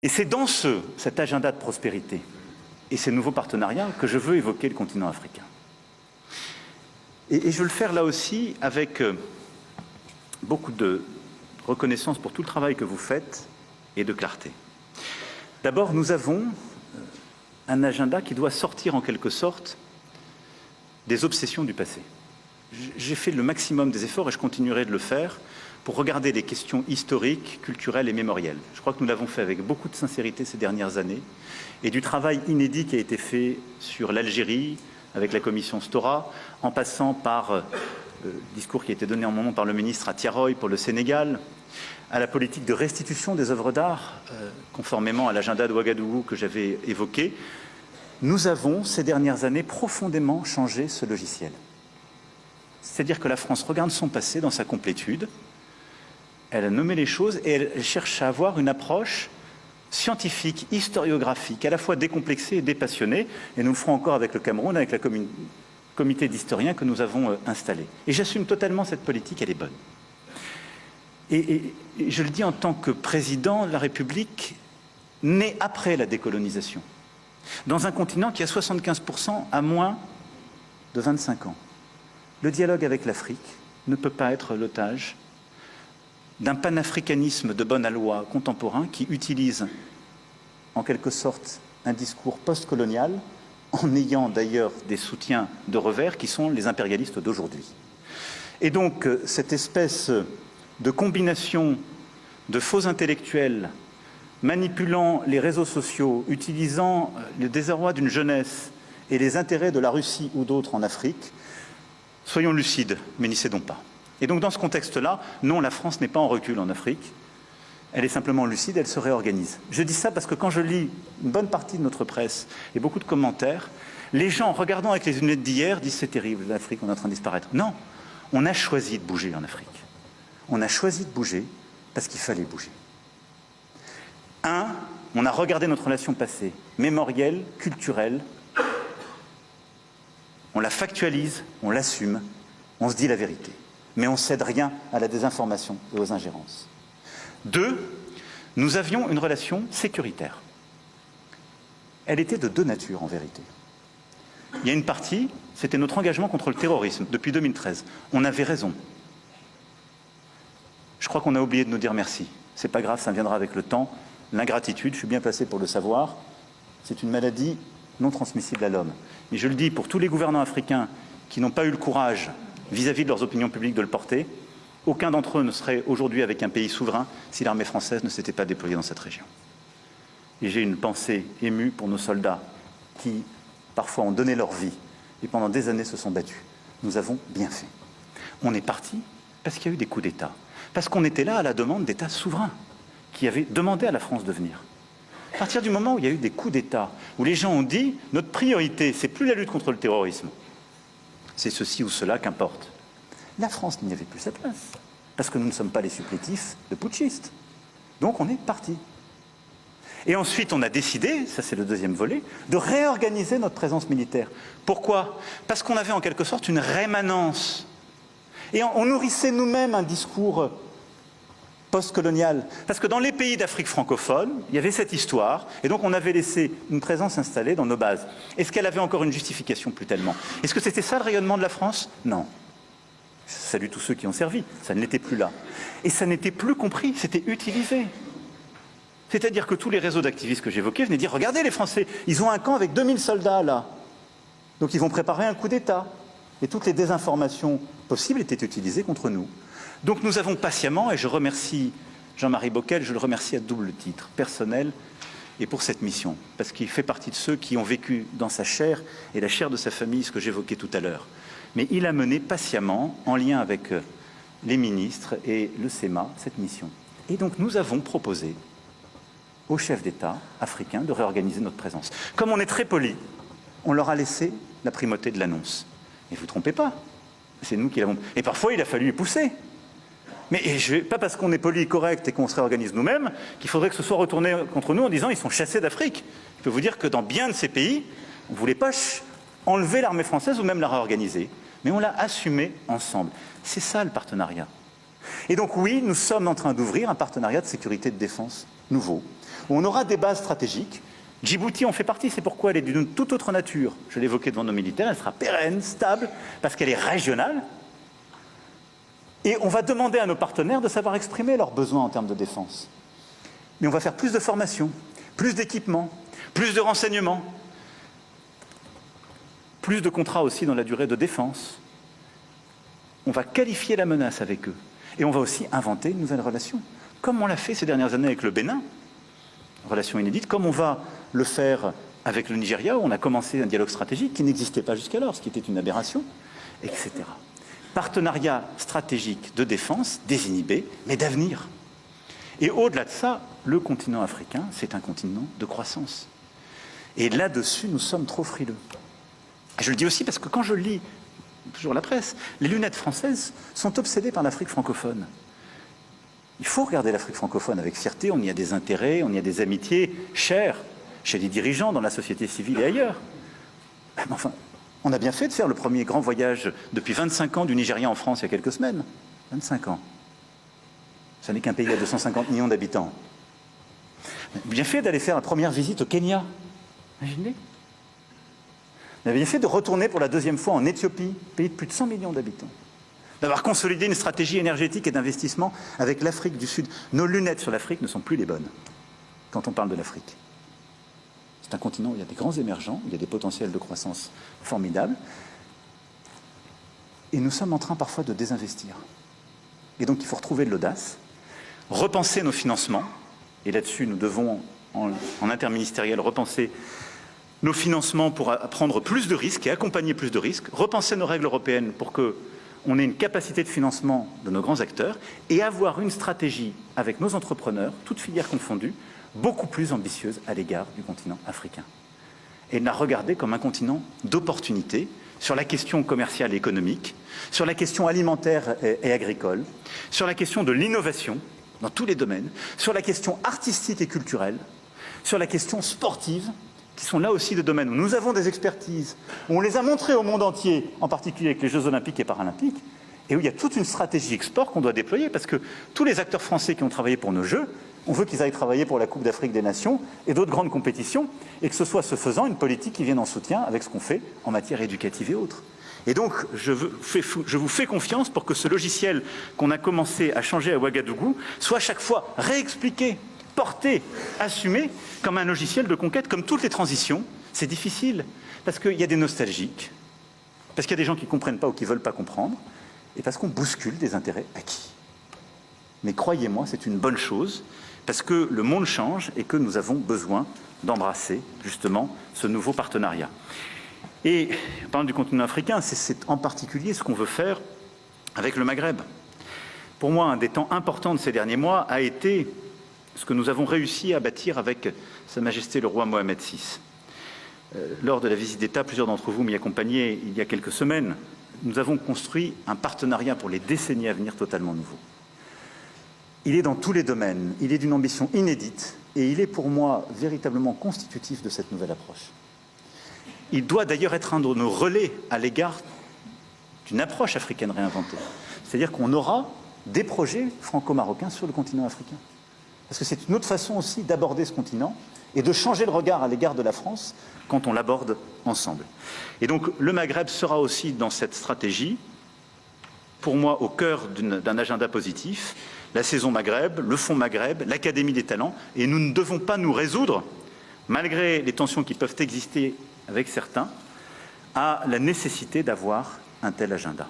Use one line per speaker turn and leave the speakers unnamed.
Et c'est dans cet agenda de prospérité et ces nouveaux partenariats que je veux évoquer le continent africain. Et je veux le faire là aussi avec beaucoup de reconnaissance pour tout le travail que vous faites et de clarté. D'abord, nous avons un agenda qui doit sortir en quelque sorte des obsessions du passé. J'ai fait le maximum des efforts et je continuerai de le faire pour regarder les questions historiques, culturelles et mémorielles. Je crois que nous l'avons fait avec beaucoup de sincérité ces dernières années et du travail inédit qui a été fait sur l'Algérie avec la commission Stora, en passant par le discours qui a été donné en mon nom par le ministre à Tiaroy pour le Sénégal, à la politique de restitution des œuvres d'art, conformément à l'agenda de Ouagadougou que j'avais évoqué. Nous avons, ces dernières années, profondément changé ce logiciel. C'est-à-dire que la France regarde son passé dans sa complétude, elle a nommé les choses et elle cherche à avoir une approche scientifique, historiographique, à la fois décomplexée et dépassionnée, et nous le ferons encore avec le Cameroun, avec le comité d'historiens que nous avons installé. Et j'assume totalement cette politique, elle est bonne. Et je le dis en tant que président de la République, né après la décolonisation, dans un continent qui a 75% à moins de 25 ans. Le dialogue avec l'Afrique ne peut pas être l'otage d'un panafricanisme de bonne aloi contemporain qui utilise en quelque sorte un discours post-colonial en ayant d'ailleurs des soutiens de revers qui sont les impérialistes d'aujourd'hui. Et donc cette espèce de combination de faux intellectuels manipulant les réseaux sociaux, utilisant le désarroi d'une jeunesse et les intérêts de la Russie ou d'autres en Afrique, soyons lucides, mais n'y cédons pas. Et donc dans ce contexte-là, non, la France n'est pas en recul en Afrique, elle est simplement lucide, elle se réorganise. Je dis ça parce que quand je lis une bonne partie de notre presse et beaucoup de commentaires, les gens, en regardant avec les lunettes d'hier, disent c'est terrible, l'Afrique, on est en train de disparaître. Non, on a choisi de bouger en Afrique. On a choisi de bouger parce qu'il fallait bouger. On a regardé notre relation passée, mémorielle, culturelle, on la factualise, on l'assume, on se dit la vérité. Mais on ne cède rien à la désinformation et aux ingérences. 2, nous avions une relation sécuritaire. Elle était de deux natures en vérité. Il y a une partie, c'était notre engagement contre le terrorisme depuis 2013. On avait raison. Je crois qu'on a oublié de nous dire merci. C'est pas grave, ça viendra avec le temps. L'ingratitude, je suis bien placé pour le savoir, c'est une maladie non transmissible à l'homme. Mais je le dis pour tous les gouvernants africains qui n'ont pas eu le courage vis-à-vis de leurs opinions publiques de le porter, aucun d'entre eux ne serait aujourd'hui avec un pays souverain si l'armée française ne s'était pas déployée dans cette région. Et j'ai une pensée émue pour nos soldats qui, parfois, ont donné leur vie et pendant des années se sont battus. Nous avons bien fait. On est parti parce qu'il y a eu des coups d'État. Parce qu'on était là à la demande d'États souverains qui avaient demandé à la France de venir. À partir du moment où il y a eu des coups d'État, où les gens ont dit « notre priorité, c'est plus la lutte contre le terrorisme, c'est ceci ou cela, qu'importe », la France n'y avait plus sa place, parce que nous ne sommes pas les supplétifs de putschistes. Donc on est parti. Et ensuite, on a décidé, ça c'est le deuxième volet, de réorganiser notre présence militaire. Pourquoi? Parce qu'on avait en quelque sorte une rémanence. Et on nourrissait nous-mêmes un discours post-colonial. Parce que dans les pays d'Afrique francophone, il y avait cette histoire, et donc on avait laissé une présence installée dans nos bases. Est-ce qu'elle avait encore une justification? Plus tellement. Est-ce que c'était ça le rayonnement de la France? Non. Je salue tous ceux qui ont servi, ça ne l'était plus là. Et ça n'était plus compris, c'était utilisé. C'est-à-dire que tous les réseaux d'activistes que j'évoquais venaient dire « Regardez les Français, ils ont un camp avec 2000 soldats là. Donc ils vont préparer un coup d'État. » Et toutes les désinformations possibles étaient utilisées contre nous. Donc nous avons patiemment, et je remercie Jean-Marie Bockel, je le remercie à double titre, personnel et pour cette mission, parce qu'il fait partie de ceux qui ont vécu dans sa chair et la chair de sa famille ce que j'évoquais tout à l'heure. Mais il a mené patiemment, en lien avec les ministres et le SEMA, cette mission. Et donc nous avons proposé aux chefs d'État africains de réorganiser notre présence. Comme on est très poli, on leur a laissé la primauté de l'annonce. Mais vous ne vous trompez pas, c'est nous qui l'avons... Et parfois il a fallu les pousser. Mais pas parce qu'on est poli et correct et qu'on se réorganise nous-mêmes qu'il faudrait que ce soit retourné contre nous en disant ils sont chassés d'Afrique. Je peux vous dire que dans bien de ces pays, on ne voulait pas enlever l'armée française ou même la réorganiser. Mais on l'a assumé ensemble. C'est ça le partenariat. Et donc oui, nous sommes en train d'ouvrir un partenariat de sécurité et de défense nouveau, où on aura des bases stratégiques. Djibouti en fait partie, c'est pourquoi elle est d'une toute autre nature. Je l'ai évoqué devant nos militaires, elle sera pérenne, stable, parce qu'elle est régionale. Et on va demander à nos partenaires de savoir exprimer leurs besoins en termes de défense. Mais on va faire plus de formation, plus d'équipements, plus de renseignements, plus de contrats aussi dans la durée de défense. On va qualifier la menace avec eux. Et on va aussi inventer une nouvelle relation, comme on l'a fait ces dernières années avec le Bénin, relation inédite, comme on va le faire avec le Nigeria, où on a commencé un dialogue stratégique qui n'existait pas jusqu'alors, ce qui était une aberration, etc. Partenariat stratégique de défense, désinhibé, mais d'avenir. Et au-delà de ça, le continent africain, c'est un continent de croissance. Et là-dessus, nous sommes trop frileux. Et je le dis aussi parce que quand je lis toujours la presse, les lunettes françaises sont obsédées par l'Afrique francophone. Il faut regarder l'Afrique francophone avec fierté, on y a des intérêts, on y a des amitiés chères chez les dirigeants, dans la société civile et ailleurs. Mais enfin, on a bien fait de faire le premier grand voyage depuis 25 ans du Nigeria en France il y a quelques semaines. 25 ans. Ça n'est qu'un pays à 250 millions d'habitants. Bien fait d'aller faire la première visite au Kenya. Imaginez. On a bien fait de retourner pour la deuxième fois en Éthiopie, pays de plus de 100 millions d'habitants. D'avoir consolidé une stratégie énergétique et d'investissement avec l'Afrique du Sud. Nos lunettes sur l'Afrique ne sont plus les bonnes quand on parle de l'Afrique. C'est un continent où il y a des grands émergents, où il y a des potentiels de croissance formidables. Et nous sommes en train parfois de désinvestir. Et donc il faut retrouver de l'audace, repenser nos financements. Et là-dessus, nous devons, en interministériel, repenser nos financements pour prendre plus de risques et accompagner plus de risques, repenser nos règles européennes pour qu'on ait une capacité de financement de nos grands acteurs et avoir une stratégie avec nos entrepreneurs, toutes filières confondues, beaucoup plus ambitieuse à l'égard du continent africain. Et de la regarder comme un continent d'opportunités sur la question commerciale et économique, sur la question alimentaire et agricole, sur la question de l'innovation dans tous les domaines, sur la question artistique et culturelle, sur la question sportive, qui sont là aussi des domaines où nous avons des expertises, où on les a montrées au monde entier, en particulier avec les Jeux Olympiques et Paralympiques, et où il y a toute une stratégie export qu'on doit déployer, parce que tous les acteurs français qui ont travaillé pour nos Jeux, on veut qu'ils aillent travailler pour la Coupe d'Afrique des Nations et d'autres grandes compétitions, et que ce soit ce faisant une politique qui vienne en soutien avec ce qu'on fait en matière éducative et autres. Et donc, je vous fais confiance pour que ce logiciel qu'on a commencé à changer à Ouagadougou soit chaque fois réexpliqué, porté, assumé comme un logiciel de conquête, comme toutes les transitions. C'est difficile, parce qu'il y a des nostalgiques, parce qu'il y a des gens qui ne comprennent pas ou qui ne veulent pas comprendre, et parce qu'on bouscule des intérêts acquis. Mais croyez-moi, c'est une bonne chose, parce que le monde change et que nous avons besoin d'embrasser justement ce nouveau partenariat. Et en parlant du continent africain, c'est en particulier ce qu'on veut faire avec le Maghreb. Pour moi, un des temps importants de ces derniers mois a été ce que nous avons réussi à bâtir avec Sa Majesté le roi Mohamed VI. Lors de la visite d'État, plusieurs d'entre vous m'y accompagnaient il y a quelques semaines. Nous avons construit un partenariat pour les décennies à venir totalement nouveau. Il est dans tous les domaines, il est d'une ambition inédite et il est pour moi véritablement constitutif de cette nouvelle approche. Il doit d'ailleurs être un de nos relais à l'égard d'une approche africaine réinventée. C'est-à-dire qu'on aura des projets franco-marocains sur le continent africain. Parce que c'est une autre façon aussi d'aborder ce continent et de changer le regard à l'égard de la France quand on l'aborde ensemble. Et donc le Maghreb sera aussi dans cette stratégie, pour moi au cœur d'un agenda positif, la saison Maghreb, le Fonds Maghreb, l'Académie des talents, et nous ne devons pas nous résoudre, malgré les tensions qui peuvent exister avec certains, à la nécessité d'avoir un tel agenda.